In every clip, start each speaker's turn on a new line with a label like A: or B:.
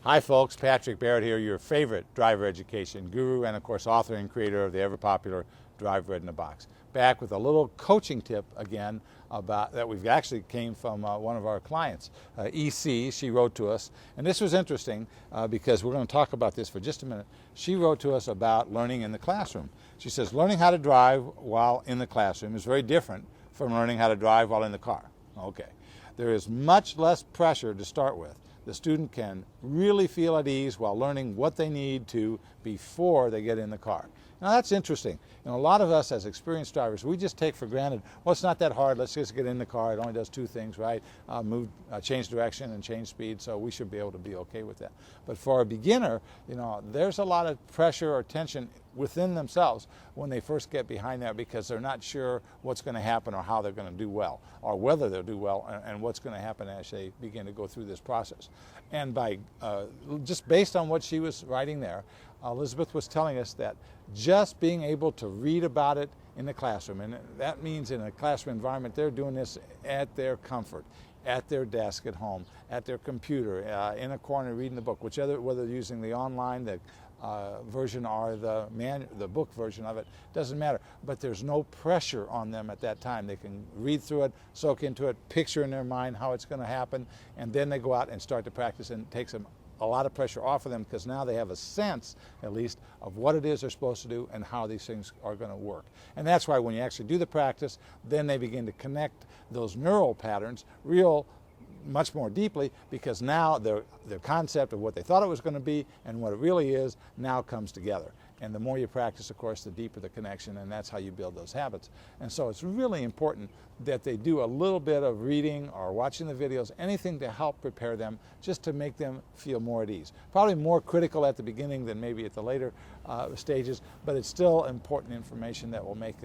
A: Hi folks, Patrick Barrett here, your favorite driver education guru and of course author and creator of the ever popular Drive Red in a Box. Back with a little coaching tip again about that we've actually came from one of our clients, EC. She wrote to us, and this was interesting because we're going to talk about this for just a minute. She wrote to us about learning in the classroom. She says learning how to drive while in the classroom is very different from learning how to drive while in the car. Okay, there is much less pressure to start with. The student can really feel at ease while learning what they need to before they get in the car. Now that's interesting. A lot of us as experienced drivers, we just take for granted, well, it's not that hard, let's just get in the car, it only does two things, right? Change direction and change speed, so we should be able to be okay with that. But for a beginner, there's a lot of pressure or tension within themselves when they first get behind there because they're not sure what's going to happen or how they're going to do well or whether they'll do well and what's going to happen as they begin to go through this process. And by just based on what she was writing there, Elizabeth was telling us that just being able to read about it in the classroom, and that means in a classroom environment, they're doing this at their comfort, at their desk at home, at their computer, in a corner reading the book, whether they're using the online, the version or the book version of it, doesn't matter. But there's no pressure on them at that time. They can read through it, soak into it, picture in their mind how it's going to happen, and then they go out and start to practice, and it takes them a lot of pressure off of them because now they have a sense, at least, of what it is they're supposed to do and how these things are going to work. And that's why when you actually do the practice, then they begin to connect those neural patterns much more deeply because now their concept of what they thought it was going to be and what it really is now comes together. And the more you practice, of course, the deeper the connection, and that's how you build those habits. And so it's really important that they do a little bit of reading or watching the videos, anything to help prepare them, just to make them feel more at ease. Probably more critical at the beginning than maybe at the later stages, but it's still important information that will make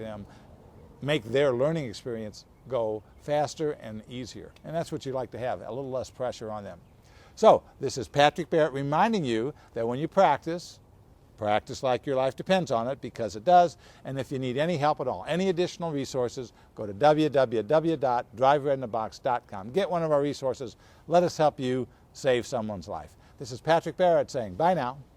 A: their learning experience go faster and easier. And that's what you like to have, a little less pressure on them. So this is Patrick Barrett reminding you that when you practice like your life depends on it, because it does. And if you need any help at all, any additional resources, go to www.driveredinabox.com. Get one of our resources. Let us help you save someone's life. This is Patrick Barrett saying bye now.